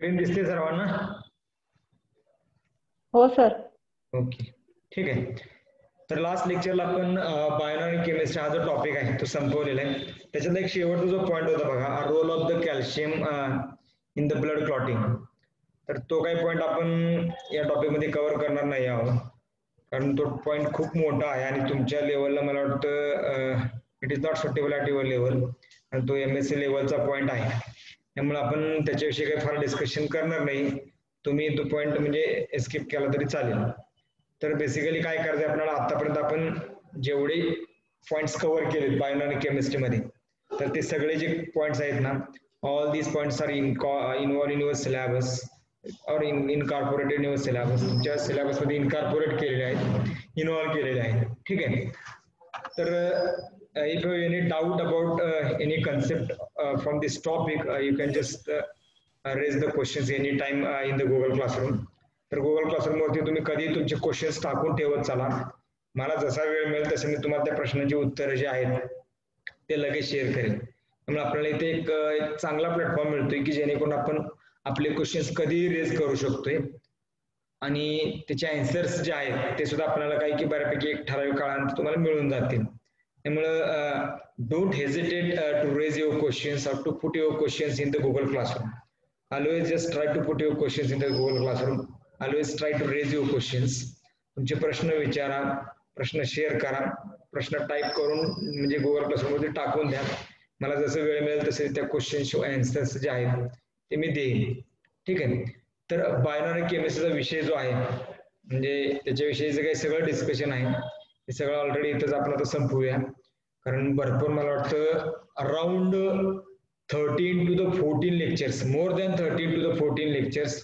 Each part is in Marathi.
स्क्रीन दिसते सर्वांना? हो सर. ओके, ठीक आहे. तर लास्ट लेक्चरला आपण बायोनॉर्मल केमिस्ट्री हा जो टॉपिक आहे तो संपवलेला आहे. त्याच्यात एक शेवटचा जो पॉईंट होता बघा, role of the calcium in the blood clotting. तर तो काही पॉईंट आपण या टॉपिकमध्ये कव्हर करणार नाही आहोत, कारण तो पॉईंट खूप मोठा आहे आणि तुमच्या लेवलला मला वाटतं it is not suitable at your level, आणि तो MSc लेवलचा पॉईंट आहे. त्यामुळे आपण त्याच्याविषयी काही फार डिस्कशन करणार नाही. तुम्ही तो पॉईंट म्हणजे स्किप केला तरी चालेल. तर बेसिकली काय करायचं आपल्याला, आतापर्यंत आपण जेवढे पॉईंट्स कव्हर केलेत बायोनॉर्मल केमिस्ट्रीमध्ये, तर ते सगळे जे पॉईंट्स आहेत ना, all these points are involve in your syllabus or incorporated in your syllabus. तुमच्या सिलेबसमध्ये इनकॉर्पोरेट केलेले आहेत, इन्व्हॉल्व केलेले आहेत. ठीक आहे. तर if you have any doubt about any concept from this topic, you can just raise the questions anytime in the Google Classroom. तर Google Classroom वरती तुम्ही कधी तुमचे क्वेश्चन्स टाकून ठेवत चला. मला जसा वेळ मिळेल तसे मी तुम्हाला त्या प्रश्नांची उत्तरं जे आहेत ते लगेच शेअर करेन. त्यामुळे आपल्याला इथे एक चांगला प्लॅटफॉर्म मिळतोय की जेणेकरून आपण आपले क्वेश्चन्स कधीही रेज करू शकतोय आणि त्याचे आन्सर्स जे आहेत ते सुद्धा आपल्याला काही की बऱ्यापैकी एक ठराविक काळानंतर तुम्हाला मिळून जातील. त्यामुळं don't hesitate to raise your questions or to put your questions in the Google Classroom. Always just try to put your questions in the Google Classroom. Always try to raise your questions. तुमचे प्रश्न विचारा, प्रश्न शेअर करा, प्रश्न टाईप करून म्हणजे Google Classroom मध्ये टाकून द्या. मला जसं वेळ मिळेल तसे त्या क्वेश्चन्स आन्सर्स जे आहेत ते मी देईन. ठीक आहे. तर बायोनॉर्मल केमिस्ट्रीचा विषय जो आहे म्हणजे त्याच्याविषयीचं काही सगळं डिस्कशन आहे हे सगळं ऑलरेडी इथंच आपण आता संपवूया, कारण भरपूर मला वाटतं around 13 to the 14 lectures, more than 13 to the 14 lectures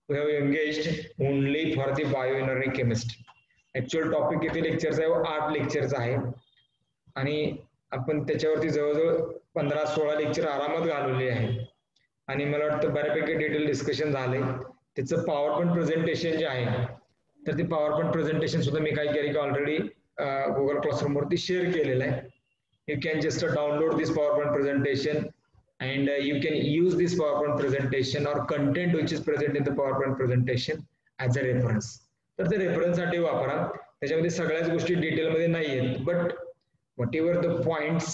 we have engaged only for the bioinorganic chemistry. Actual topic किती लेक्चरचा आहे? 8 लेक्चरचा आहे आणि आपण त्याच्यावरती जवळजवळ 15-16 लेक्चर आरामात घालवले आहेत आणि मला वाटतं बऱ्यापैकी डिटेल डिस्कशन झाले. त्याचं पॉवर पॉईंट प्रेझेंटेशन जे आहे तर ते पॉवर पॉईंट प्रेझेंटेशन सुद्धा मी काय केलं की ऑलरेडी Google Classroom वरती शेअर केलेलं आहे. You can just download this PowerPoint presentation and you can use this PowerPoint presentation or content which is present in the PowerPoint presentation as a reference. तर ते रेफरन्स साठी वापरा. त्याच्यामध्ये सगळ्याच गोष्टी डिटेलमध्ये नाही आहेत, but whatever the points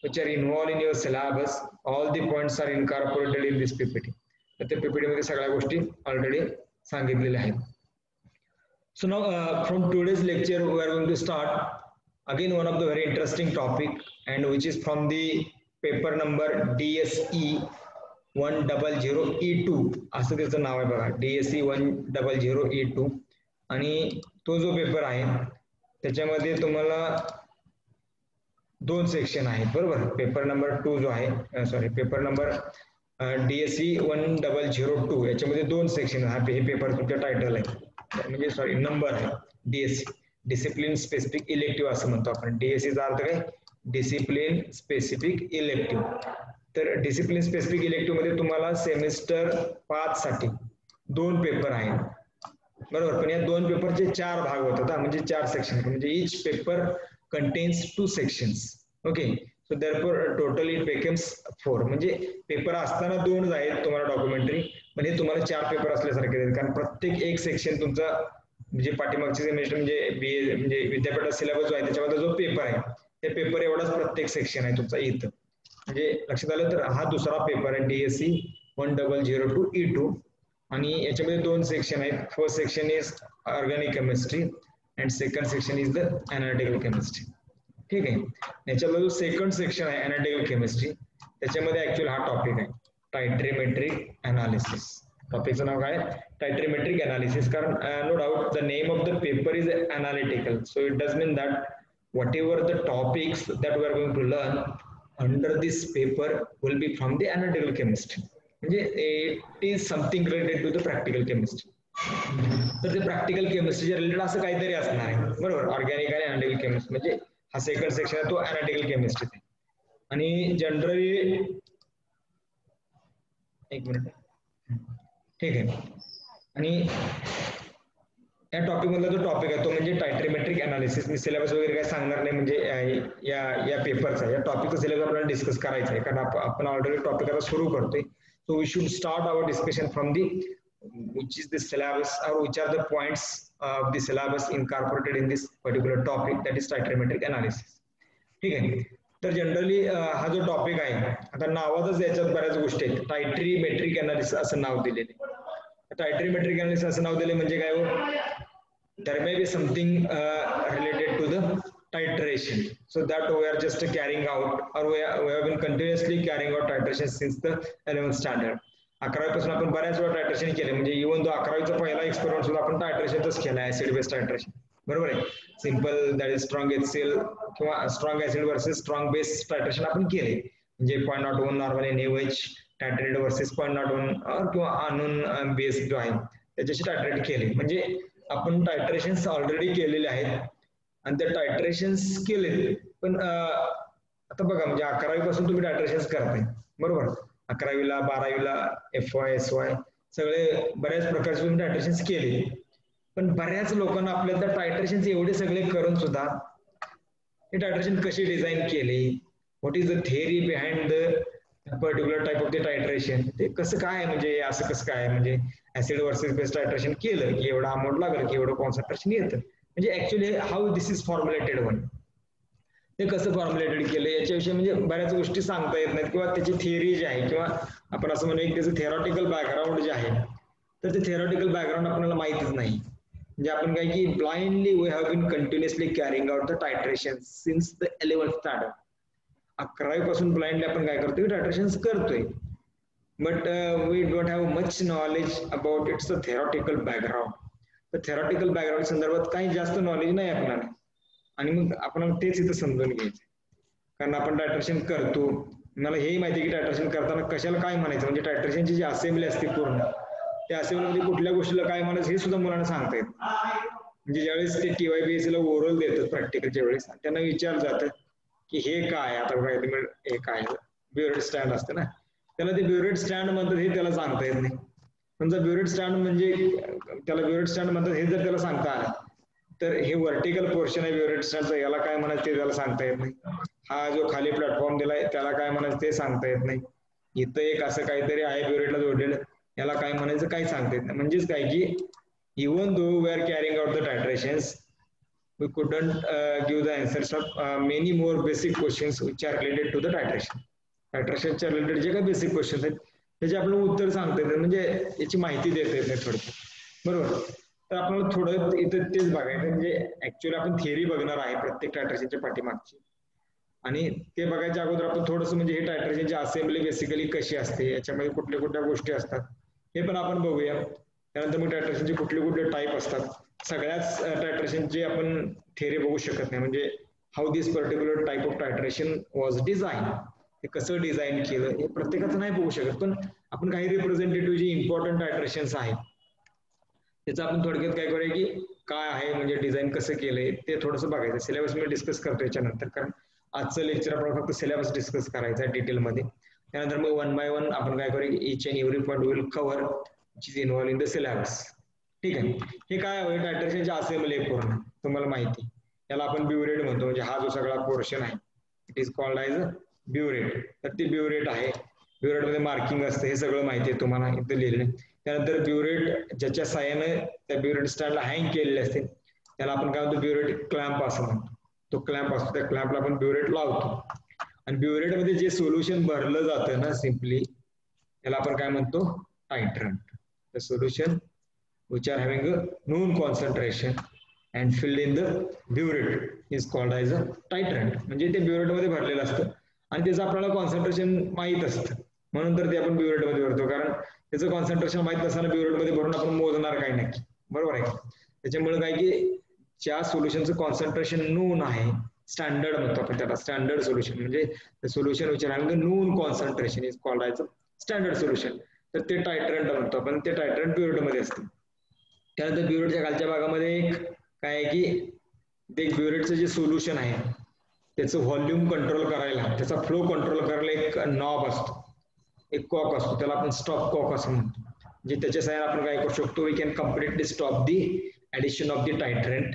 which are involved in your syllabus, all the points are incorporated in this PPT. तर त्या PPT मध्ये सगळ्या गोष्टी ऑलरेडी सांगितलेल्या आहेत. So now from today's lecture we are going to start again one of the very interesting topic and which is from the paper number DSE 100E2 असं त्याचं नाव आहे बघा, DSE 100E2. आणि तो जो पेपर आहे त्याच्यामध्ये तुम्हाला 2 सेक्शन आहेत बरोबर. पेपर नंबर 2 जो आहे सॉरी पेपर नंबर DSE 1002 याच्यामध्ये 2 सेक्शन आहे. हे पेपर तुमच्या टायटल आहे म्हणजे सॉरी नंबर आहे DSE डिसिप्लिन स्पेसिफिक इलेक्टिव्ह असं म्हणतो आपण. DSE चा अर्थ काय? Discipline specific elective. तर डिसिप्लिन स्पेसिफिक इलेक्टिव्ह मध्ये तुम्हाला सेमिस्टर 5 साठी 2 पेपर आहेत बरोबर. पण या 2 पेपरचे 4 भाग होतात म्हणजे 4 सेक्शन, म्हणजे each paper contains 2 sections. Okay. So therefore total it becomes 4. म्हणजे पेपर असताना 2 आहेत तुम्हाला डॉक्युमेंटरी, पण हे तुम्हाला 4 पेपर असल्यासारखे आहेत, कारण प्रत्येक एक सेक्शन तुमचा म्हणजे पाठीमागचे सेमिस्टर म्हणजे BA म्हणजे विद्यापीठाचा सिलेबस जो आहे त्याच्यामध्ये जो पेपर आहे त्या पेपर एवढाच प्रत्येक सेक्शन आहे तुमचा इथं. म्हणजे लक्षात आलं. तर हा दुसरा पेपर आहे DSE 1002E2 आणि याच्यामध्ये 2 सेक्शन आहेत. First section is organic chemistry and second section is the analytical chemistry. ठीक आहे. याच्यातला जो सेकंड सेक्शन आहे एनालिटिकल केमिस्ट्री त्याच्यामध्ये ऍक्च्युअल हा टॉपिक आहे टायट्रीमेट्रिक अनालिसिस. टॉपिकचं नाव काय? Titrimetric analysis. कारण no doubt the name of the paper is analytical, so it does mean that whatever the topics that we are going to learn under this paper will be from the analytical chemistry. म्हणजे it is something related to the practical chemistry. तर ते प्रॅक्टिकल केमिस्ट्रीच्या रिलेटेड असं काहीतरी असणार आहे बरोबर. ऑर्गॅनिक आणि अनालिटिकल केमिस्ट्री म्हणजे हा सेकंड सेक्शन आहे तो अनालिटिकल केमिस्ट्री आहे. आणि जनरली एक मिनिट ठीक आहे. आणि या टॉपिक मधला जो टॉपिक आहे तो म्हणजे टायट्रीमेट्रिक अनालिसिस. मी सिलेबस वगैरे काय सांगणार नाही म्हणजे या पेपरचा या टॉपिकचा सिलेबस आपल्याला डिस्कस करायचा आहे, कारण आपण ऑलरेडी टॉपिक आता सुरू करतोय. So we should start our discussion from the which is the syllabus or which are the points of the syllabus incorporated in this particular topic, that is titrimetric analysis. ठीक आहे. तर जनरली हा जो टॉपिक आहे, आता नावातच याच्यात बऱ्याच गोष्टी आहेत. टायट्रीमेट्रिक अनालिसिस असं नाव दिलेले. टायट्रीमेट्रिक अनालिसिस असं नाव दिले म्हणजे काय हो, there may be something related to the titration, so that we are just carrying out, or we have been continuously carrying out titration since the 11th standard. 11वी पासून आपण बऱ्याच वेळा टायट्रेशन केले, म्हणजे इव्हन तो 11वीचा पहिला एक्सपेरिमेंट सुद्धा आपण टायट्रेशनच केला, ऍसिड बेस्ड टायट्रेशन. बरोबर आहे. Simple that is strong HCl किंवा strong acid versus strong base titration आपण केले, म्हणजे 0.01 नॉर्मल NaOH टायट्रेट वर्सेस 0.01 किंवा अननोन बेस जो आहे त्याच्याशी टायट्रेट केले. म्हणजे आपण टायट्रेशन्स ऑलरेडी केलेले आहेत आणि ते टायट्रेशन्स केले. पण आता बघा, म्हणजे 11वी पासून तुम्ही टायट्रेशन्स करताय, बरोबर. 11वीला 12वीला FY SY सगळे बऱ्याच प्रकारचे तुम्ही टायट्रेशन्स केले. पण बऱ्याच लोकांना आपल्या त्या टायट्रेशन्स एवढे सगळे करून सुद्धा हे टायट्रेशन कशी डिझाईन केले, what is the theory behind the particular type of the titration, ते कसं काय, म्हणजे असं कसं काय, म्हणजे ऍसिड वर्सेस बेस टायट्रेशन केलं की एवढा अमाऊंट लागलं की एवढं कॉन्सन्ट्रेशन येतं, म्हणजे actually how this is formulated one, ते कसं फॉर्म्युलेटेड केलं याच्याविषयी म्हणजे बऱ्याच गोष्टी सांगता येत नाहीत, किंवा त्याची थिअरी जी आहे, किंवा आपण असं म्हणू की त्याचं थेरॉटिकल बॅकग्राऊंड जे आहे, तर ते थेरॉटिकल बॅकग्राऊंड आपल्याला माहितीच नाही. म्हणजे आपण काय की blindly we have been continuously carrying out the titration since the 11th standard. 11वी पासून ब्लाइंडली आपण काय करतोय, टायट्रेशन करतोय. But we don't have much knowledge about its theoretical background. तर theoretical background संदर्भात काही जास्त नॉलेज नाही आपल्याला, आणि मग आपण तेच इथं समजून घ्यायचं. कारण आपण टायट्रेशन करतो, मला हेही माहिती आहे की टायट्रेशन करताना कशाला काय म्हणायचं, म्हणजे टायट्रेशनची जी असेंब्ली असते पूर्ण, त्या असेंब्लीमध्ये कुठल्या गोष्टीला काय म्हणायचं हे सुद्धा मुलांना सांगता येत. म्हणजे ज्यावेळेस ते TYBSc ला ओरल देतात प्रॅक्टिकलच्या वेळेस, त्यांना विचारलं जातं की हे काय, आता बघा हे काय ब्युरेट स्टँड असतं ना, त्याला ते ब्युरेट स्टँड म्हणतात हे त्याला सांगता येत नाही. समजा ब्युरेट स्टँड म्हणजे त्याला ब्युरेट स्टँड म्हणतात हे जर त्याला सांगता आलं, तर हे व्हर्टिकल पोर्शन आहे ब्युरेट स्टँडचं, याला काय म्हणायचं ते त्याला सांगता येत नाही. हा जो खाली प्लॅटफॉर्म दिलाय त्याला काय म्हणायचं ते सांगता येत नाही. इथं एक असं काहीतरी आहे ब्युरेटला जोडलेलं, याला काय म्हणायचं काही सांगता येत नाही. म्हणजेच काय की even though we are carrying out the titrations, we couldn't give the answers of many more basic questions which are related to the titration. टायट्रेशनच्या रिलेटेड जे काही बेसिक क्वेश्चन आहेत त्याचे आपल्याला उत्तर सांगता येते, म्हणजे याची माहिती देता येत नाही थोडक्यात, बरोबर. तर आपल्याला थोडं इथं तेच बघायचं, म्हणजे ऍक्च्युअली आपण थिअरी बघणार आहे प्रत्येक टायट्रेशनच्या पाठीमागची, आणि ते बघायच्या अगोदर आपण थोडंसं म्हणजे हे टायट्रेशनची असेंब्ली बेसिकली कशी असते, याच्यामध्ये कुठल्या कुठल्या गोष्टी असतात हे पण आपण बघूया. त्यानंतर मग टायट्रेशनचे कुठले कुठले टाईप असतात, सगळ्याच टायट्रेशनचे आपण थिअरी बघू शकत नाही, म्हणजे how this particular type of titration was design, ते कसं डिझाईन केलं हे प्रत्येकाचं नाही बघू शकत. पण आपण काही रिप्रेझेंटेटिव्ह जे इम्पॉर्टंट टायट्रेशन्स आहेत त्याचं आपण थोडक्यात काय करूया की काय आहे, म्हणजे डिझाईन कसं केलंय ते थोडंसं बघायचं. सिलेबस मी डिस्कस करतो याच्यानंतर, कारण आजचं लेक्चर आपण फक्त सिलेबस डिस्कस करायचा आहे डिटेलमध्ये. त्यानंतर मग 1 by 1 आपण काय करूया, each and every point will cover which is involve in the syllabus. ठीक आहे. हे काय आहे, टायट्रेशनची असेंब्ली आहे पूर्ण, तुम्हाला माहिती, याला आपण ब्युरेट म्हणतो, म्हणजे हा जो सगळा पोर्शन आहे it is called as burette. तर ती ब्युरेट आहे, ब्युरेट मध्ये मार्किंग असतं, हे सगळं माहिती आहे तुम्हाला इथं लिहिलेलं. त्यानंतर ब्युरेट ज्याच्या साहाय्याने त्या ब्युरेट स्टँडला हँग केलेले असते त्याला आपण काय म्हणतो, ब्युरेट क्लॅम्प असं म्हणतो. तो क्लॅम्प असतो, त्या क्लॅम्पला आपण ब्युरेट लावतो, आणि ब्युरेट मध्ये जे सोल्युशन भरलं जातं ना सिम्पली, त्याला आपण काय म्हणतो, titrant. The solution which are having a known concentration and filled in the burette is called as a titrant. म्हणजे ते ब्युरेट मध्ये भरलेलं असतं आणि त्याचं आपल्याला कॉन्सन्ट्रेशन माहित असतं, म्हणून तर ते आपण ब्युरेट मध्ये भरतो, कारण त्याचं कॉन्सन्ट्रेशन माहित नसताना ब्युरेट मध्ये भरून आपण मोजणार काय नक्की, बरोबर आहे. त्याच्यामुळे काय की ज्या सोल्युशनचं कॉन्सन्ट्रेशन नोन आहे, स्टँडर्ड म्हणतो आपण त्याला, स्टँडर्ड सोल्युशन, म्हणजे solution which are having non concentration is called as a standard solution. तर ते टायट्रंट म्हणतो आपण, ते टायट्रंट ब्युरेट मध्ये असते. त्यानंतर ब्युरेटच्या खालच्या भागामध्ये एक काय आहे की ते ब्युरेटचं जे सोल्युशन आहे त्याचं व्हॉल्यूम कंट्रोल करायला, त्याचा फ्लो कंट्रोल करायला एक नॉब असतो, एक कॉक असतो, त्याला आपण स्टॉप कॉक असं म्हणतो. म्हणजे त्याच्या साह्याने आपण काय करू शकतो, we can completely stop the addition of the titrant,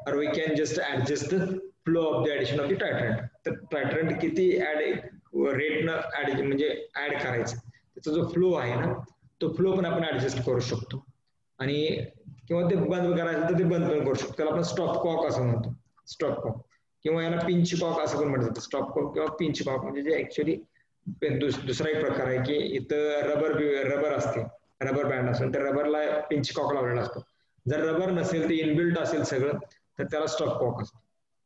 और we can just adjust the flow of the addition of the titrant. तर टायट्रंट किती रेटनं ऍड म्हणजे ऍड करायचं त्याचा जो फ्लो आहे ना तो फ्लो पण आपण ऍडजस्ट करू शकतो आणि किंवा ते बंद करायचं तर ते बंद पण करू शकतो. त्याला आपण स्टॉप कॉक असं म्हणतो, स्टॉप कॉक किंवा याला पिंच कॉक असं पण म्हटलं जातं. स्टॉप कॉक किंवा पिंच कॉक म्हणजे जे ऍक्च्युली दुसरा एक प्रकार आहे की इथं रबर असते, रबर बँड असतो, त्या रबरला पिंच कॉक लावलेला असतो. जर रबर नसेल ते इनबिल्ट असेल सगळं तर त्याला स्टॉप कॉक असतो.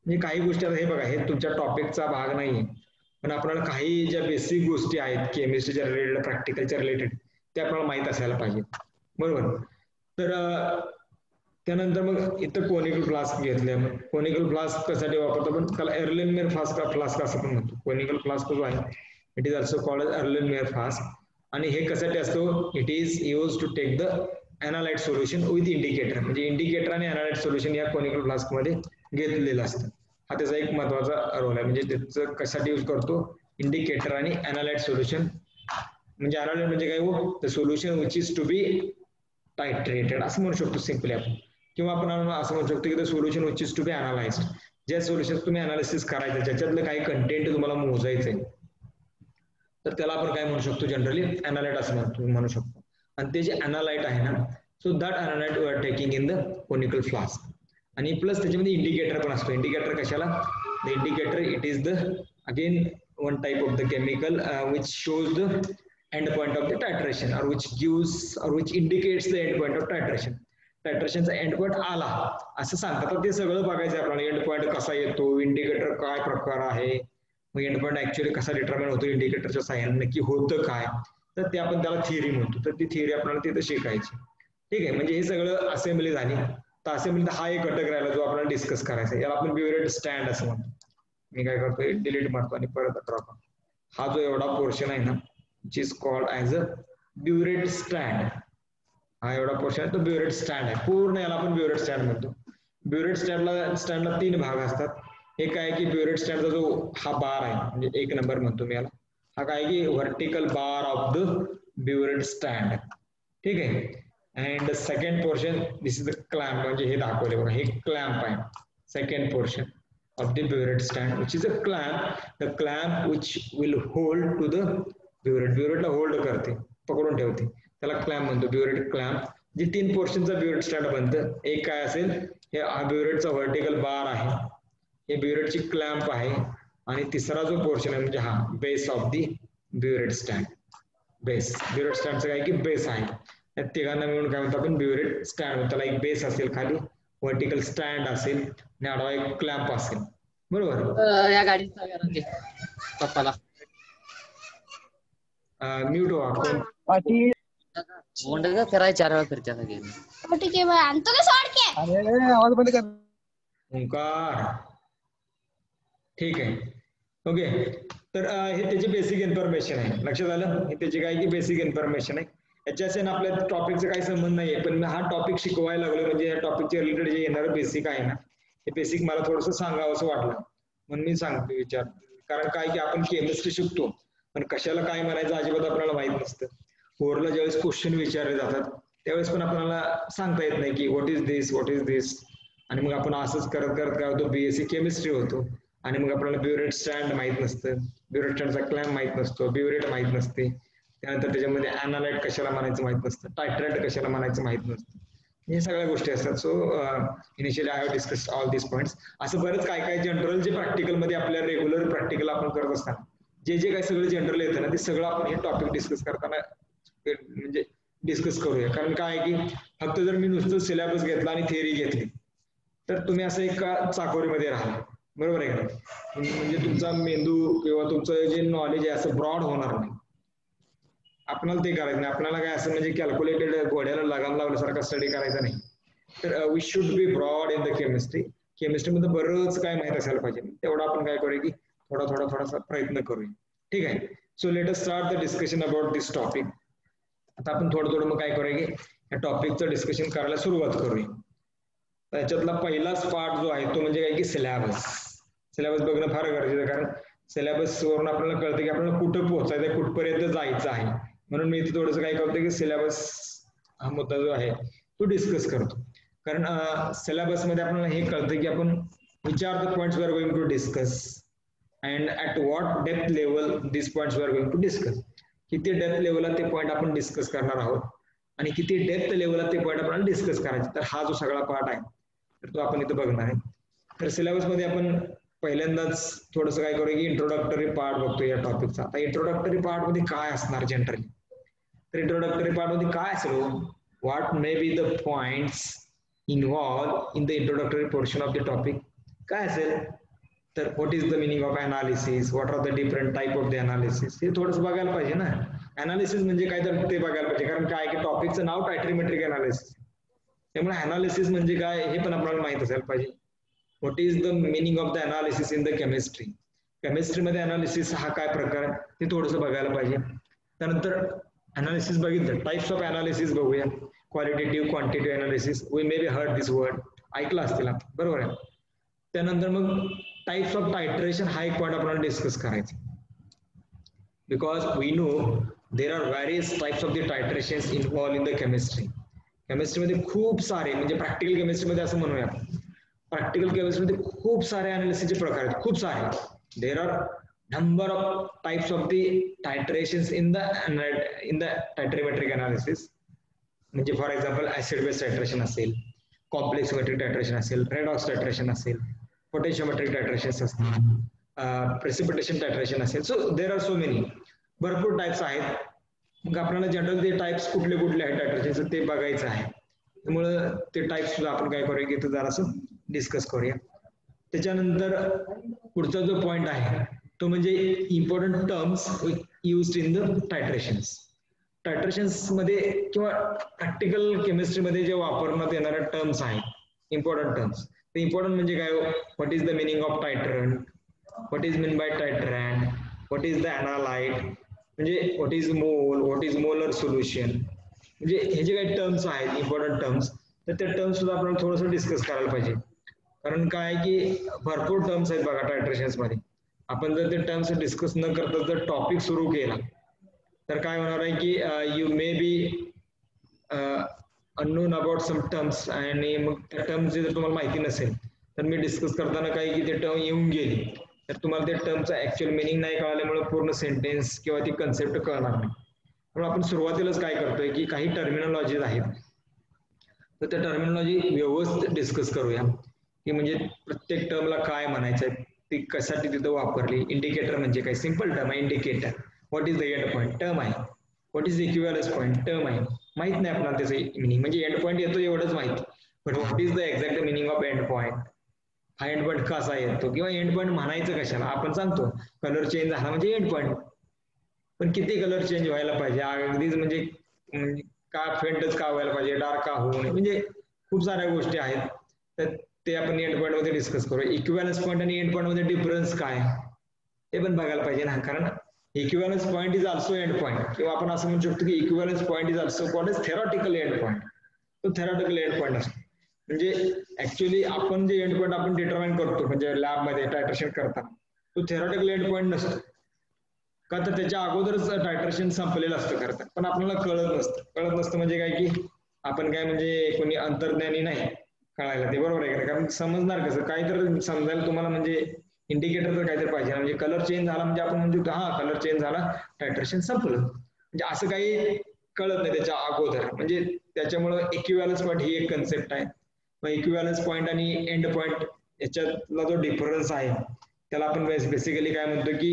म्हणजे काही गोष्टी आता हे बघा हे तुमच्या टॉपिकचा भाग नाहीये पण आपल्याला काही ज्या बेसिक गोष्टी आहेत केमिस्ट्रीच्या रिलेटेड प्रॅक्टिकलच्या रिलेटेड ते आपल्याला माहित असायला पाहिजे, बरोबर. तर त्यानंतर मग इथं कोनिकल फ्लास्क घेतले. मग कोनिकल फ्लास्क कशासाठी वापरतो पण त्याला एर्लेनमेअर फ्लास्क असं पण म्हणतो. कोनिकल फ्लास्क जो आहे it is also called as Erlenmeyer flask आणि हे कशासाठी असतो, it is use to take the analyte solution with indicator. म्हणजे इंडिकेटर आणि एनालाइट सोल्युशन या कोनिकल फ्लास्क मध्ये घेतलेलं असतं. हा त्याचा एक महत्वाचा रोल आहे. म्हणजे त्याचं कशासाठी यूज करतो, इंडिकेटर आणि एनालाइट सोल्युशन. म्हणजे एनालाइट म्हणजे काय हो, the solution which is to be titrated असं म्हणू शकतो सिम्पली आपण. किंवा आपण असं म्हणू शकतो की the solution which is to be analysed. ज्या सोल्युशन तुम्ही अनालिसिस करायचं ज्याच्यातलं काही कंटेंट तुम्हाला मोजायचंय तर त्याला आपण काय म्हणू शकतो, जनरली अनालाइट असं म्हणू शकतो. आणि ते जे अनालाइट आहे ना so that analyte we are taking in the conical flask. आणि प्लस त्याच्यामध्ये इंडिकेटर पण असतो. इंडिकेटर कशाला, the indicator it is the again one type of the chemical which shows the end point of the titration or which gives or which indicates the end point of titration. टायट्रेशनचा एंड पॉइंट आला असं सांगतात. ते सगळं बघायचं आपल्याला, एंड पॉइंट कसा येतो, इंडिकेटर काय प्रकार आहे, मग एंड पॉइंट ऍक्च्युअली कसा डिटर्मिन होतो इंडिकेटरच्या साह्याने, नक्की होतं काय, तर ते आपण त्याला थिअरी म्हणतो. तर ती थिअरी आपल्याला तिथं शिकायची. ठीक आहे. म्हणजे हे सगळं असेंब्ली झाली. तर असेंब्लीत हा एक घटक राहिला जो आपल्याला डिस्कस करायचा आहे. याला आपण ब्युरेट स्टँड असं म्हणतो. मी काय करतोय डिलीट मारतो आणि परत ड्रॉप. हा जो एवढा पोर्शन आहे ना which is called as a burette stand. हा एवढा पोर्शन आहे तो ब्युरेट स्टँड आहे. पूर्ण याला आपण ब्युरेट स्टँड म्हणतो. ब्युरेट स्टँडला 3 भाग असतात. एक आहे की ब्युरेट स्टँडचा जो हा बार आहे म्हणजे 1 नंबर म्हणतो मी याला, हा काय की vertical bar of the burette stand. ठीक आहे. And second portion this is the clamp. म्हणजे हे दाखवले बघा, हे क्लॅम्प आहे second portion of the burette stand which is a clamp, the clamp which will hold to the burette. burette ला होल्ड करते, पकडून ठेवते, त्याला क्लॅम्प म्हणतो, ब्युरेट क्लॅम्प. जे 3 पोर्शनचा ब्युरेट स्टँड बनतं. एक काय असेल, हे हा ब्युरेटचा व्हर्टिकल बार आहे, हे ब्युरेटची क्लॅम्प आहे आणि तिसरा जो पोर्शन आहे म्हणजे हा base of the burette stand. Base, burette स्टँडचं काय की बेस आहे. त्या तिघांना मिळून काय म्हणतो आपण ब्युरेट स्टँड. त्याला एक बेस असेल, खाली व्हर्टिकल स्टँड असेल आणि आडवा एक क्लॅम्प असेल, बरोबर. या गाडीचा गॅरंटी पप्पाला म्यूट व्हा कोण. मुंडगा फिराय 4 वेळा फिरत्या सगळे. ठीक आहे बाय, आणतो का सोड के. अरे आवाज बंद कर. ओंकार. ठीक आहे. ओके. तर हे त्याची बेसिक इन्फॉर्मेशन आहे. लक्षात आलं, हे त्याची काय की बेसिक इन्फॉर्मेशन आहे. याच्याशी आपल्या टॉपिकचा काही संबंध नाहीये पण हा टॉपिक शिकवायला लागलो म्हणजे या टॉपिकच्या रिलेटेड जे येणारं बेसिक आहे ना हे बेसिक मला थोडंसं सांगावं असं वाटलं म्हणून मी सांगतो विचार. कारण काय की आपण केमिस्ट्री शिकतो पण कशाला काय म्हणायचं अजिबात आपल्याला माहित नसतं. फोरला ज्यावेळेस क्वेश्चन विचारले जातात त्यावेळेस पण आपल्याला सांगता येत नाही की व्हॉट इज दिस आणि मग आपण असंच करत करत काय होतो, बीएससी केमिस्ट्री होतो आणि मग आपल्याला ब्युरेट स्टँड माहित नसतं, ब्युरेट स्टँडचा क्लॅम्प माहित नसतो, ब्युरेट माहित नसते, त्यानंतर त्याच्यामध्ये अनालाइट कशाला म्हणायचं माहित नसतं, टायट्रेट कशाला म्हणायचं माहित नसतं. हे सगळ्या गोष्टी असतात. So initially I have discuss all this points. असं बरेच काय काय जनरल जे प्रॅक्टिकल मध्ये आपल्या रेग्युलर प्रॅक्टिकल आपण करत असताना जे काही सगळं जनरल येतं ना ते सगळं आपण हे टॉपिक डिस्कस करताना म्हणजे डिस्कस करूया. कारण काय की फक्त जर मी नुसतं सिलेबस घेतला आणि थिअरी घेतली तर तुम्ही असं एका चाकोरीमध्ये राहा, बरोबर आहे का. म्हणजे तुमचा मेंदू किंवा तुमचं जे नॉलेज आहे असं ब्रॉड होणार नाही. आपल्याला ते करायचं नाही. आपल्याला काय असं म्हणजे कॅल्क्युलेटेड घोड्याला लगाम लावल्यासारखा स्टडी करायचा नाही. तर we should be broad in the chemistry. केमिस्ट्रीमध्ये बरंच काय माहित असायला पाहिजे. तेवढं आपण काय करूया की थोडासा प्रयत्न करूया. ठीक आहे. So let us start the discussion about this topic. आता आपण थोडं मग काय करूया की या टॉपिकचं डिस्कशन करायला सुरुवात करूया. त्याच्यातला पहिलाच पार्ट जो आहे तो म्हणजे काय की सिलेबस. सिलेबस बघणं फार गरजेचं आहे कारण सिलेबस वरून आपल्याला कळतं की आपल्याला कुठं पोहोचायचं, कुठपर्यंत जायचं आहे. म्हणून मी इथे थोडंसं काय करतो की सिलेबस हा मुद्दा जो आहे तो डिस्कस करतो. कारण सिलेबस मध्ये आपल्याला हे कळतं की आपण which are the points we are going to discuss and at what depth level this points we are going to discuss. किती डेप्थ लेवलला ते पॉईंट आपण डिस्कस करणार आहोत आणि किती डेप्थ लेवलला ते पॉईंट आपण डिस्कस करायचे. तर हा जो सगळा पार्ट आहे तर तो आपण इथं बघणार आहे. तर सिलेबसमध्ये आपण पहिल्यांदाच थोडंसं काय करूया की इंट्रोडक्टरी पार्ट बघतो या टॉपिकचा. आता इंट्रोडक्टरी पार्ट मध्ये काय असणार जनरली, तर इंट्रोडक्टरी पार्ट मध्ये काय असेल, what may be the points involve in the introductory portion of the topic. काय असेल तर what is the meaning of analysis, what are the different type of the analysis, हे थोडंसं बघायला पाहिजे ना. अनालिसिस म्हणजे काय तर ते बघायला पाहिजे, कारण काय की टॉपिकचं नाव टायट्रीमेट्रिक अनालिसिस, त्यामुळे अनालिसिस म्हणजे काय हे पण आपल्याला माहित असायला पाहिजे. What is the meaning of the analysis in the chemistry, केमिस्ट्रीमध्ये अनालिसिस हा काय प्रकार आहे ते थोडंसं बघायला पाहिजे. त्यानंतर अनालिसिस बघितलं, टाइप्स ऑफ अनालिसिस बघूया. Qualitative, quantitative analysis, we may be heard this word, ऐकलं असतील आपण, बरोबर आहे. त्यानंतर मग टाइप्स ऑफ टायट्रेशन हा एक पॉईंट आपल्याला डिस्कस करायचा, because we know there are various types of the titrations involve in the chemistry. केमिस्ट्रीमध्ये खूप सारे, म्हणजे प्रॅक्टिकल केमिस्ट्रीमध्ये असं म्हणूया, प्रॅक्टिकल केमिस्ट्रीमध्ये खूप सारे अनालिसिसचे प्रकार आहेत, खूप सारे. There are number of types of the titrations in the titrimetric analysis. म्हणजे for example acid base titration असेल, कॉम्प्लेक्सोमेट्रिक टायट्रेशन असेल, रेडॉक्स टायट्रेशन असेल, पोटॅशियोमेट्रिक टायट्रेशन असतील, प्रेसिपिटेशन टायट्रेशन असेल. So there are so many, भरपूर टाइप्स आहेत. मग आपल्याला जनरल ते टाइप्स कुठले कुठले आहेत टायट्रेशनचं ते बघायचं आहे. त्यामुळं ते टाइप्स सुद्धा आपण काय करूया की इथं जरासं डिस्कस करूया. त्याच्यानंतर पुढचा जो पॉइंट आहे तो म्हणजे important terms used in the titrations. Titrations मध्ये किंवा प्रॅक्टिकल केमिस्ट्रीमध्ये जे वापरण्यात येणाऱ्या टर्म्स आहेत, इम्पॉर्टंट टर्म्स. ते इम्पॉर्टंट म्हणजे काय, what is the meaning of titrant, what is mean by titrant, what is the analyte, म्हणजे what is mole, what is molar solution, म्हणजे हे जे काही टर्म्स आहेत इम्पॉर्टंट टर्म्स, तर त्या टर्म्स सुद्धा आपल्याला थोडंसं डिस्कस करायला पाहिजे. कारण काय की भरपूर टर्म्स आहेत बघा टायट्रेशन्स मध्ये. आपण जर ते टर्म्स डिस्कस न करता जर टॉपिक सुरू केला तर काय होणार आहे की you may be unknown about some terms, आणि मग त्या टर्म्स जर तुम्हाला माहिती नसेल तर मी डिस्कस करताना काय की ते टर्म येऊन गेली तर तुम्हाला त्या टर्मचा ऍक्च्युअल मिनिंग नाही कळाल्यामुळे पूर्ण सेंटेन्स किंवा ती कन्सेप्ट कळणार नाही. म्हणून आपण सुरुवातीलाच काय करतोय की काही टर्मिनॉलॉजीज आहेत तर त्या टर्मिनॉलॉजी व्यवस्थित डिस्कस करूया, की म्हणजे प्रत्येक टर्मला काय म्हणायचं आहे, ती कशासाठी तिथं वापरली. इंडिकेटर म्हणजे काय, सिंपल टर्म आहे indicator. What is the end point, term आहे. What is the equivalence point, term आहे. माहित नाही आपल्याला त्याचं मिनिंग, म्हणजे एंड पॉईंट येतो एवढंच माहिती, but what is the exact meaning of end point, हा एंड पॉईंट कसा येतो किंवा एंड पॉईंट म्हणायचं कशाला. आपण सांगतो कलर चेंज झाला म्हणजे एंड पॉईंट, पण किती कलर चेंज व्हायला पाहिजे, अगदीच म्हणजे का फेंटच का व्हायला पाहिजे, डार्क का होऊ नये, म्हणजे खूप साऱ्या गोष्टी आहेत. तर ते आपण एंड पॉईंट मध्ये डिस्कस करू. इक्विव्हॅलन्स पॉईंट आणि एंड पॉईंट मध्ये डिफरन्स काय ते पण बघायला पाहिजे ना, कारण equivalence point is also end point, किंवा आपण असं म्हणू शकतो की equivalence point is also called as theoretical end point. तो थेरॉटिकल एंड पॉईंट असतो, म्हणजे ऍक्च्युअली आपण जे एंड पॉईंट आपण डिटरमाइन करतो म्हणजे लॅबमध्ये टायट्रेशन करताना, तो थेरॉटिकल एंड पॉईंट नसतो. का तर त्याच्या अगोदरच टायट्रेशन संपलेलं असतं करतात, पण आपल्याला कळत नसतं म्हणजे काय की आपण काय म्हणजे कोणी अंतर्ज्ञानी नाही कळायला ते, बरोबर आहे का, कारण समजणार कसं, काहीतरी समजायला तुम्हाला म्हणजे इंडिकेटर तर काहीतरी पाहिजे ना. म्हणजे कलर चेंज झाला म्हणजे आपण म्हणतो हा कलर चेंज झाला टायट्रेशन संपलं, म्हणजे असं काही कळत नाही त्याच्या अगोदर. म्हणजे त्याच्यामुळे इक्विव्हॅलन्स पॉईंट ही एक कन्सेप्ट आहे. मग इक्विव्हॅलन्स पॉईंट आणि एंड पॉईंट याच्यातला जो डिफरन्स आहे त्याला आपण बेसिकली काय म्हणतो की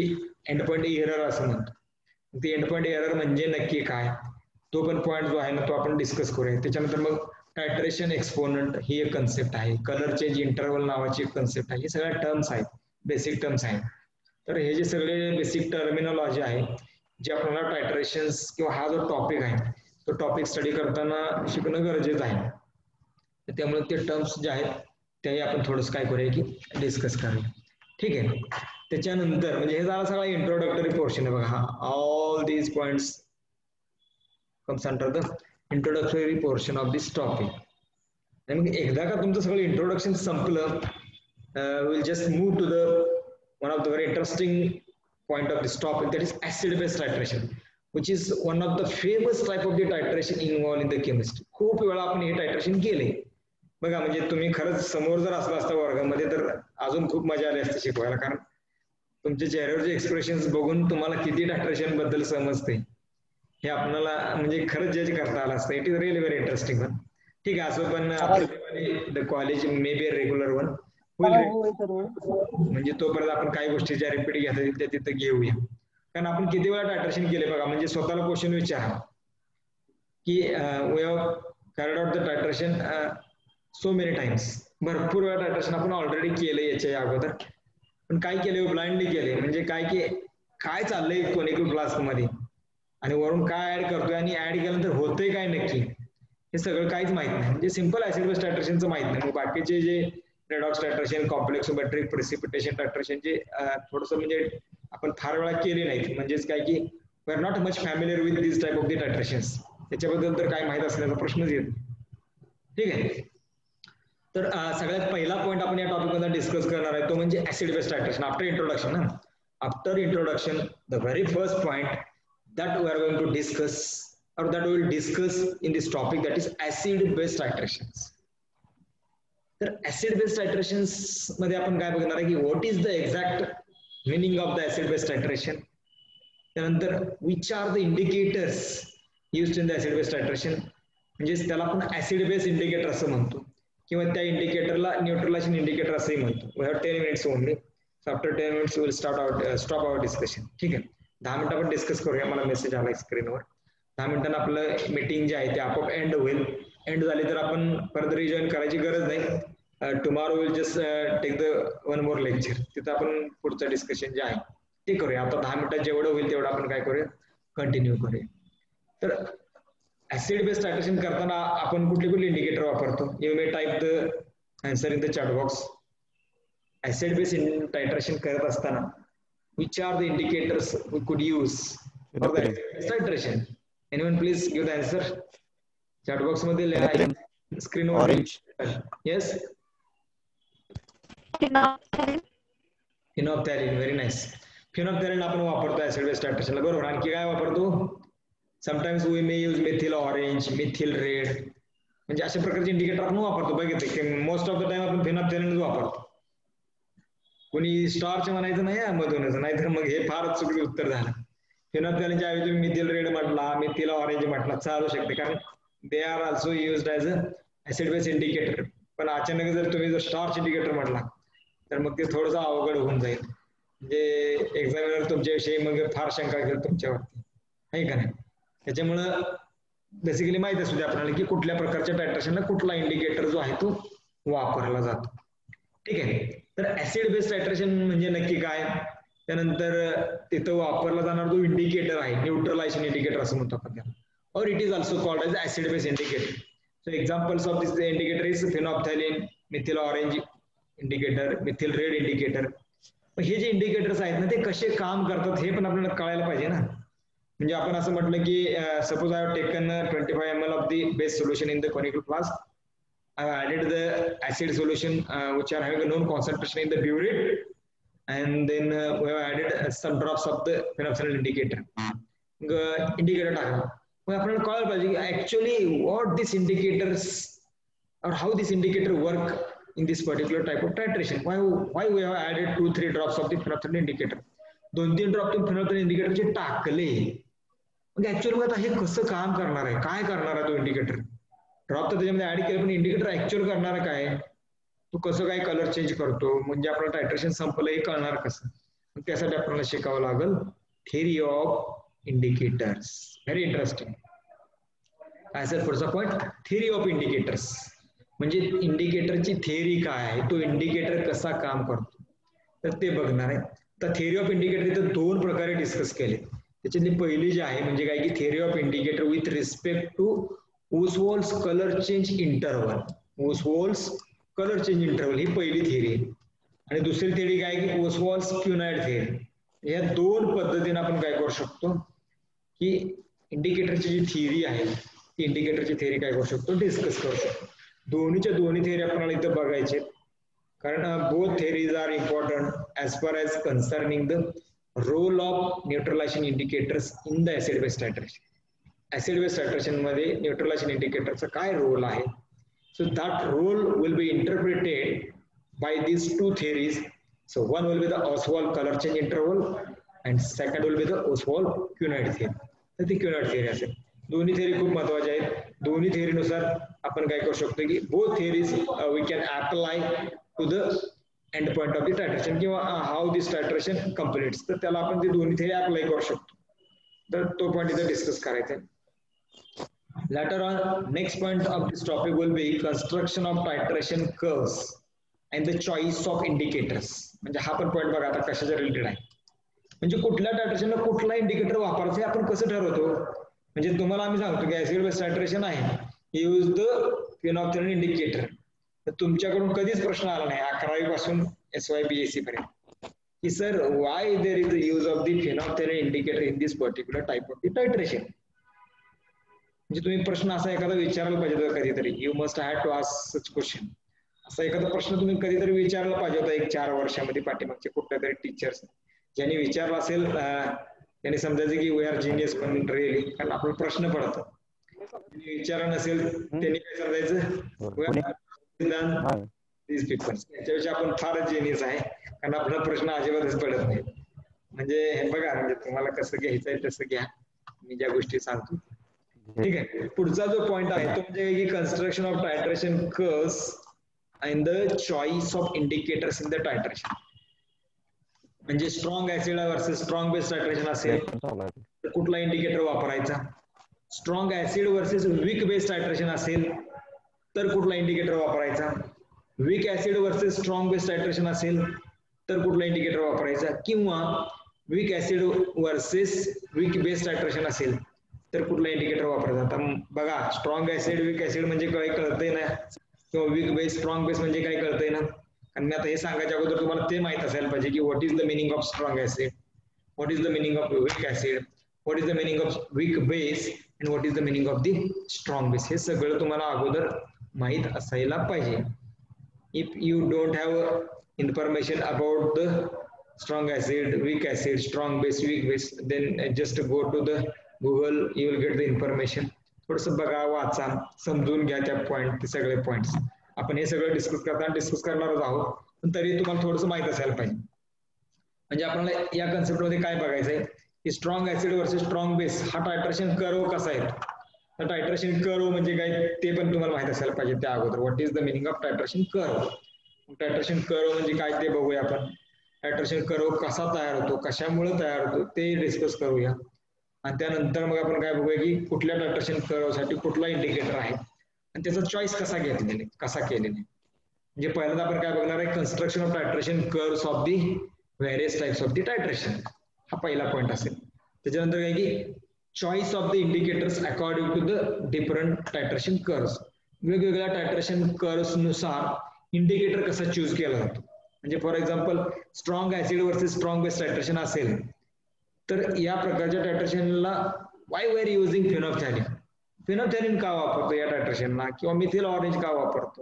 एंड पॉईंट एरर असं म्हणतो. ते एंड पॉईंट एरर म्हणजे नक्की काय, तो पण पॉईंट जो आहे ना तो आपण डिस्कस करूया. त्याच्यानंतर मग टायट्रेशन एक्सपोनंट ही एक कन्सेप्ट आहे, कलर चेंज इंटरवल नावाची एक कन्सेप्ट आहे. हे सगळ्या टर्म्स आहेत, बेसिक टर्म्स आहेत. तर हे जे सगळे बेसिक टर्मिनॉलॉजी आहे जे आपल्याला टायट्रेशन्स किंवा हा जो टॉपिक आहे तो टॉपिक स्टडी करताना शिकणं गरजेचं आहे. त्यामुळे ते टर्म्स जे आहेत त्याही आपण थोडंसं काय करूया की डिस्कस करूया. ठीक आहे. त्याच्यानंतर म्हणजे हे झाला सगळा इंट्रोडक्टरी पोर्शन आहे बघा. हा all these points comes under the introductory portion of this topic. आणि मग एकदा का तुमचं सगळं इंट्रोडक्शन संपलं, will just move to the one of the very interesting point of this topic, that is acid base titration, which is one of the famous type of the titration involved in the chemistry. खूप वेळा आपण हे टायट्रेशन केले बघा. म्हणजे तुम्ही खरंच समोर जर असला असता वर्गामध्ये तर अजून खूप मजा आली असते शिकवायला, कारण तुमच्या चेहऱ्यावरचे एक्सप्रेशन्स बघून तुम्हाला किती टायट्रेशन बद्दल समजते हे आपल्याला म्हणजे खरंच जज करता आलं असतं. It is really very interesting one. ठीक आहे, असं पण the college may be regular one म्हणजे तोपर्यंत आपण काही गोष्टी ज्या रिपीट घ्यायच्या त्या तिथं घेऊया. कारण आपण किती वेळा टायट्रेशन केले बघा, म्हणजे स्वतःला क्वेश्चन विचारा की we have carried out the titration so many times. भरपूर वेळा टायट्रेशन आपण ऑलरेडी केलं याच्या अगोदर, पण काय केले, ब्लाइंडली केले. म्हणजे काय की काय चाललंय क्लिनिकल फ्लास्क मध्ये आणि वरून काय ऍड करतोय आणि ऍड केल्यानंतर होतंय काय नक्की हे सगळं काहीच माहित नाही. म्हणजे सिंपल ऍसिड बेस टायट्रेशनचं माहित नाही. मग बाकीचे जे रेडॉक्स टायट्रेशन, कॉम्प्लेक्सोमेट्रिक, प्रेसिपिटेशन टायट्रेशन जे थोडंसं म्हणजे आपण फार वेळा केले नाहीत. म्हणजेच काय की we are not much familiar with this type of the titrations. त्याच्याबद्दल तर काय माहित असण्याचा प्रश्नच येत. ठीक आहे, तर सगळ्यात पहिला पॉईंट आपण या टॉपिक मध्ये डिस्कस करणार आहे तो म्हणजे acid base titration. After introduction after introduction the very first point that we are going to discuss or that we will discuss in this topic, that is acid base titrations. तर acid base titrations मध्ये आपण काय बघणार आहे की what is the exact meaning of the acid base titration, त्यानंतर which are the indicators used in the acid base titration, म्हणजे त्याला आपण acid base indicator असं म्हणतो किंवा त्या इंडिकेटरला न्यूट्रलायझेशन इंडिकेटर असंही म्हणतो. We have 10 minutes only, so after 10 minutes we will stop our discussion. ठीक आहे, 10 मिनिटं आपण डिस्कस करूया. मला मेसेज आला स्क्रीनवर. 10 मिनिटांना आपलं मीटिंग जे आहे ते आपोआप एंड होईल. एंड झाली तर आपण परत रिजॉईन करायची गरज नाही. Tomorrow will just take the one more lecture. तिथं आपण पुढचं डिस्कशन जे आहे ते करूया. आता 10 मिनिटात जेवढं होईल तेवढं आपण काय करूया, कंटिन्यू करूया. तर ऍसिड बेस टायट्रेशन करताना आपण कुठले कुठले इंडिकेटर वापरतो? You may type the answer in the chat box. Acid base titration करत असताना which are the indicators we could use for the titration? Anyone please give the answer. Chat box मध्ये लिहा, screen वर. Orange. Yes, phenolphthalein. Very nice. phenolphthalein आपण वापरतो ऍसिड बेस टायट्रेशनला, बरोबर. आणखी काय वापरतो? Sometimes we may use methyl orange, methyl red, म्हणजे अशा प्रकारचे इंडिकेटर आपण वापरतो. बघितलं की मोस्ट ऑफ द टाइम आपण phenolphthalein वापरतो. कोणी स्टारच म्हणायचं नाही मधूनच, नाहीतर मग हे फारच चुकीचं उत्तर झालं. फिनॉल्फथॅलेनच्या ऐवजी तुम्ही मिथिल रेड म्हटला, मिथिल ऑरेंज म्हटला, चालू शकते, कारण they are also used as a acid base indicator. पण अचानक जर तुम्ही जर स्टार्च इंडिकेटर म्हटला तर मग ते थोडंसं अवघड होऊन जाईल. म्हणजे एक्झामिनर तुमच्याविषयी मग फार शंका घेईल तुमच्यावरती, आहे का नाही. त्याच्यामुळं बेसिकली माहिती असू दे आपल्याला की कुठल्या प्रकारच्या टायट्रेशनला कुठला इंडिकेटर जो आहे तो वापरला जातो. ठीक आहे, तर ऍसिड बेस टायट्रेशन म्हणजे नक्की काय, त्यानंतर तिथं वापरला जाणार जो इंडिकेटर आहे न्यूट्रलायझेशन इंडिकेटर असं म्हणतो आपण त्याला, और it is also called as acid base indicator. So examples of this indicator is phenolphthalein, methyl orange indicator, methyl red indicator. हे जे इंडिकेटर्स आहेत ना ते कसे काम करतात हे पण आपल्याला कळायला पाहिजे ना. म्हणजे आपण असं म्हटलं की suppose I have taken 25 ml of the base solution in the conical flask. I have added the acid solution which are having a known concentration in the burette, and then we have added some drops of the phenolphthalein indicator. Indicator टाका. मग आपल्याला कळायला पाहिजे की actually what these indicators or how this indicator work in this particular type of titration. Why we have added 2-3 drops of the phenolphthalein indicator. 2-3 drop तुम्ही phenolphthalein indicator चे टाकले. मग ऍक्च्युअली आता हे कसं काम करणार आहे, काय करणार आहे तो इंडिकेटर? ड्रॉप तर त्याच्यामध्ये ऍड केलं, पण इंडिकेटर ऍक्च्युअल करणार काय, तो कसं काय कलर चेंज करतो, म्हणजे आपलं टायट्रेशन संपलं हे कळणार कसं. त्यासाठी आपल्याला शिकावं लागेल theory of indicators. Very interesting. काय सर पुढचा पॉइंट, थेरी ऑफ इंडिकेटर्स. म्हणजे इंडिकेटरची थेरी काय आहे, तो इंडिकेटर कसा काम करतो तर ते बघणार आहे. तर थेरी ऑफ इंडिकेटर इथं 2 प्रकारे डिस्कस केले. त्याच्यातली पहिली जी आहे म्हणजे काय की theory of indicator with respect to Ostwald's colour change interval. Ostwald's colour change interval ही पहिली थिअरी आहे. आणि दुसरी थिअरी काय की ओसवॉल्स क्युनाइड थिअरी. या 2 पद्धतीने आपण काय करू शकतो की इंडिकेटरची जी थिअरी आहे ती इंडिकेटरची थिअरी काय करू शकतो, डिस्कस करू शकतो. दोन्हीच्या दोन्ही थिअरी आपल्याला इथं बघायचे, कारण both theories are important as far as concerning the role of neutralisation indicators in the acid base titration. Acid base titration मध्ये न्यूट्रलायझेशन इंडिकेटरचा काय रोल आहे. So that role will be interpreted by these 2 theories. So one will be the Oswald color change interval and second will be the Oswald Cunard theory. तर ती क्युनॉट थिअरी असेल. दोन्ही थिअरी खूप महत्वाच्या आहेत. दोन्ही थिअरीनुसार आपण काय करू शकतो की both theories we can apply to the end point of the titration किंवा हाऊ दिस टायट्रेशन कम्प्लीट्स. तर त्याला आपण ती दोन्ही थिअरी अप्लाय करू शकतो. तर तो पॉइंट इथे डिस्कस करायचा आहे. Later on, next point of this topic will be construction of titration curves and the choice of indicators. म्हणजे हा पण पॉइंट बघा आता कशाच्या रिलेटेड आहे. म्हणजे कुठल्या टायट्रेशनला कुठला इंडिकेटर वापरायचं हे आपण कसं ठरवतो. म्हणजे तुम्हाला आम्ही सांगतो की ऍसिड बेस टायट्रेशन आहे, यूज द फिनॉल्फथालीन इंडिकेटर. तर तुमच्याकडून कधीच प्रश्न आला नाही 11वी पासून SYBSc पर्यंत की sir why there is the use of the phenolphthalein indicator in this particular type of the titration. म्हणजे तुम्ही प्रश्न असा एखादा विचारायला पाहिजे होता कधीतरी. You must have to ask such question. असा एखादा प्रश्न तुम्ही कधीतरी विचारायला पाहिजे होता 4 वर्षामध्ये पाठीमागचे कुठल्या तरी टीचर्स ज्यांनी विचारला असेल त्यांनी समजायचं की वी आर जीनियस म्हणून रिअली, कारण आपण प्रश्न पडतो. विचारलं नसेल त्यांनी काय समजायचं त्याच्यापेक्षा आपण फारच जीनियस आहे, कारण आपला प्रश्न अजिबातच पडत नाही. म्हणजे हे बघा, म्हणजे तुम्हाला कसं घ्यायचं आहे तसं घ्या, मी ज्या गोष्टी सांगतो. ठीक आहे. पुढचा जो पॉइंट आहे तो म्हणजे की construction of titration curves and the choice of indicators in the titration. म्हणजे strong acid versus strong base titration असेल तर कुठला इंडिकेटर वापरायचा. Strong acid versus weak base titration असेल तर कुठला इंडिकेटर वापरायचा. Weak acid versus strong base titration असेल तर कुठला इंडिकेटर वापरायचा. किंवा weak acid versus weak base titration असेल तर कुठला इंडिकेटर वापरायचा. आता बघा, स्ट्रॉंग ऍसिड वीक ऍसिड म्हणजे काय कळतंय ना, किंवा वीक बेस स्ट्रॉंग बेस म्हणजे काय कळतंय ना. आणि मी आता हे सांगायच्या अगोदर तुम्हाला ते माहित असायला पाहिजे की what is the meaning of strong acid, what is the meaning of weak acid, what is the meaning of weak base and what is the meaning of the strong base. हे सगळं तुम्हाला अगोदर माहित असायला पाहिजे. If you don't have information about the strong acid, weak acid, strong base, weak base, then just go to the Google, you will get the information. थोडंसं बघा, वाचा, समजून घ्या त्या पॉइंट, ते सगळे पॉइंट्स आपण हे सगळं डिस्कस करणारच आहोत, पण तरी तुम्हाला थोडंसं माहित असायला पाहिजे. म्हणजे आपल्याला या कन्सेप्ट मध्ये काय बघायचंय की strong acid versus strong base हा टायट्रेशन कर्व कसा आहे. तर टायट्रेशन कर्व म्हणजे काय ते पण तुम्हाला माहित असायला पाहिजे त्या अगोदर. What is the meaning of titration curve. Titration curve म्हणजे काय ते बघूया आपण. टायट्रेशन कर्व कसा तयार होतो, कशामुळे तयार होतो ते डिस्कस करूया. आणि त्यानंतर मग आपण काय बघूया की कुठल्या टायट्रेशन कर्वसाठी कुठला इंडिकेटर आहे आणि त्याचा चॉईस कसा घेतलेला, कसा केलेला. म्हणजे पहिल्यांदा आपण काय बघणार आहे, construction of titration curves of the various types of the titration. हा पहिला पॉईंट असेल. त्याच्यानंतर काय की choice of the indicators according to the different titration curves. वेगवेगळ्या टायट्रेशन कर्व्स नुसार इंडिकेटर कसा चूज केला जातो. म्हणजे for example strong acid versus strong base titration असेल तर या प्रकारच्या टायट्रेशनला why we are using phenolphthalein. Phenolphthalein का वापरतो या टायट्रेशनला, किंवा मिथिल ऑरेंज का वापरतो.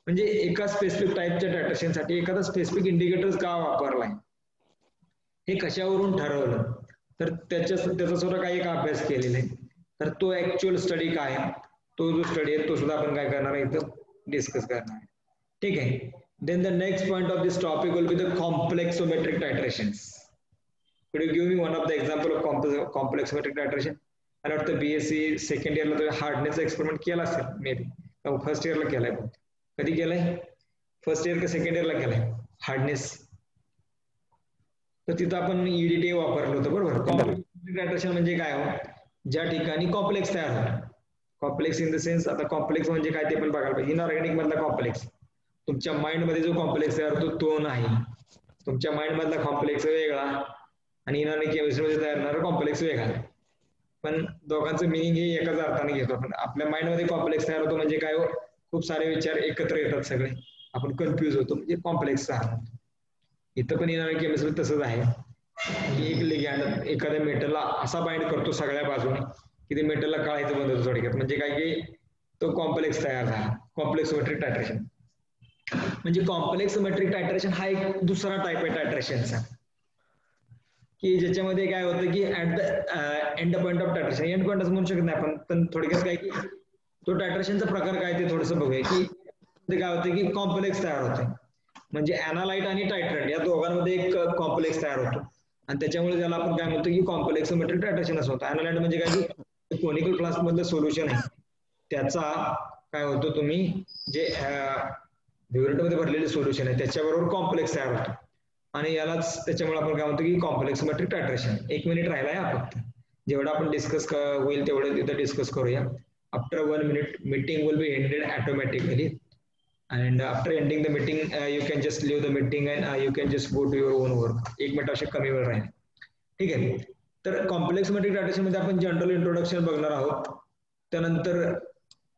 म्हणजे एका स्पेसिफिक टाईपच्या टायट्रेशनसाठी एखादा स्पेसिफिक इंडिकेटर का वापरलाय हे कशावरून ठरवलं. तर त्याचा सुद्धा काही एक अभ्यास केलेला आहे. तर तो ऍक्च्युअल स्टडी काय आहे, तो जो स्टडी आहे तो सुद्धा आपण काय करणार आहे इथं डिस्कस करणार आहे. ठीक आहे. Then the next point of this topic will be the complexometric titrations. Could you give me one of the example of complexometric titration? मला वाटतं BSc सेकंड इयरला तुम्ही हार्डनेस एक्सपेरिमेंट केला असेल, मे बी फर्स्ट इयरला केलाय. कधी केलाय, फर्स्ट इयर का सेकंड इयरला केलाय हार्डनेस. तर तिथं आपण EDTA वापरलं होतं, बरोबर. कॉम्प्लेक्स टायट्रेशन म्हणजे काय हो, ज्या ठिकाणी कॉम्प्लेक्स तयार होतो. कॉम्प्लेक्स इन द सेन्स, आता कॉम्प्लेक्स म्हणजे काय ते पण बघायला पाहिजे. इनऑर्गॅनिक मधला कॉम्प्लेक्स, तुमच्या माइंड मध्ये जो कॉम्प्लेक्स तयार होतो तो नाही. तुमच्या माइंड मधला कॉम्प्लेक्स वेगळा आणि इनऑर्गॅनिक केमिस्ट्री मध्ये तयार होणारा कॉम्प्लेक्स वेगळा. पण दोघांचं मिनिंग हे एकाच अर्थाने घेतो आपण. आपल्या माइंड मध्ये कॉम्प्लेक्स तयार होतो म्हणजे काय हो, खूप सारे विचार एकत्र येतात सगळे, आपण कन्फ्युज होतो, म्हणजे कॉम्प्लेक्स तयार. इथं पण इनऑर्गॅनिक केमिस्ट्री तसंच आहे की एक लिगॅंड एखाद्या मेटलला असा बाइंड करतो सगळ्या बाजूने की ते मेटलला कळायचं बंद होतं थोडक्यात. म्हणजे काय की तो कॉम्प्लेक्स तयार झाला. कॉम्प्लेक्सोमेट्रिक टायट्रेशन म्हणजे कॉम्प्लेक्सोमेट्रिक टायट्रेशन हा एक दुसरा टाइप आहे टायट्रेशनचा, की ज्याच्यामध्ये काय होतं की at the end point of titration, end point असं म्हणू शकत नाही आपण, पण थोडक्यात काय की तो टायट्रेशनचा प्रकार काय ते थोडंसं बघूया. की ते काय होतं की कॉम्प्लेक्स तयार होते. म्हणजे अॅनालाइट आणि टायट्रंट या दोघांमध्ये एक कॉम्प्लेक्स तयार होतो आणि त्याच्यामुळे त्याला आपण काय म्हणतो की कॉम्प्लेक्सोमेट्रिक टायट्रेशन असं होतं. अॅनालाइट म्हणजे काय की कोनिकल फ्लास्क मधलं सोल्युशन आहे त्याचा काय होतं तुम्ही जे मध्ये भरलेले सोल्युशन आहे त्याच्याबरोबर कॉम्प्लेक्स तयार होतो आणि यालाच त्याच्यामुळे आपण काय म्हणतो की कॉम्प्लेक्सोमेट्रिक टायट्रेशन. 1 मिनिट राहिला आहे फक्त, जेवढं आपण डिस्कस होईल तेवढं तिथं डिस्कस करूया. After 1 minute meeting will be ended automatically and after ending the meeting you can just leave the meeting and you can just go to your own work. 1 minute असे कमी वेळ राहील. ठीक आहे. तर कॉम्प्लेक्सोमेट्रिक टायट्रेशन मध्ये आपण जनरल इंट्रोडक्शन बघणार आहोत. त्यानंतर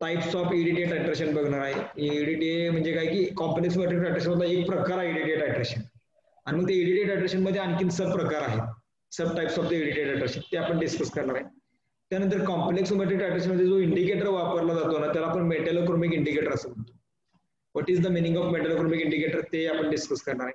टाइप्स ऑफ ईडीटीए टायट्रेशन बघणार आहे. ईडीटीए म्हणजे काय की कॉम्प्लेक्सोमेट्रिक टायट्रेशन मधला एक प्रकार आहे ईडीटीए टायट्रेशन आणि मग ते ईडीटीए टायट्रेशन मध्ये आणखीन सब प्रकार आहेत, सब टाइप्स ऑफ द ईडीटीए टायट्रेशन ते आपण डिस्कस करणार आहे. त्यानंतर कॉम्प्लेक्सोमेट्रिक टायट्रेशन मध्ये जो इंडिकेटर वापरला जातो ना त्याला आपण मेटॅलोक्रोमिक इंडिकेटर असं म्हणतो. What is the meaning of metallochromic indicator ते आपण डिस्कस करणार आहे.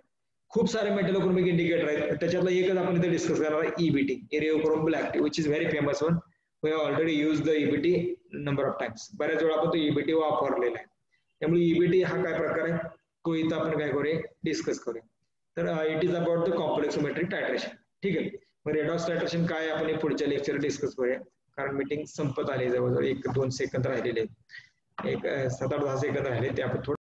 खूप सारे मेटॅलोक्रोमिक इंडिकेटर आहेत, त्याच्यातला एकच आपण इथे डिस्कस करणार आहे, EBT, eriochrome black T, which is very famous one. We have already use the EBT number of times. बऱ्याच वेळा आपण तो ईबीटी वापरलेला आहे. त्यामुळे ईबीटी हा काय प्रकार आहे तो इथं आपण काय करूया डिस्कस करूया. तर it is about the complexometric titration. ठीक आहे. मग रेडॉक्स टायट्रेशन काय आपण पुढच्या लेक्चर डिस्कस करूया कारण मीटिंग संपत आली, जवळजवळ 1-2 सेकंद राहिलेले, 7-8-10 सेकंद राहिले ते आपण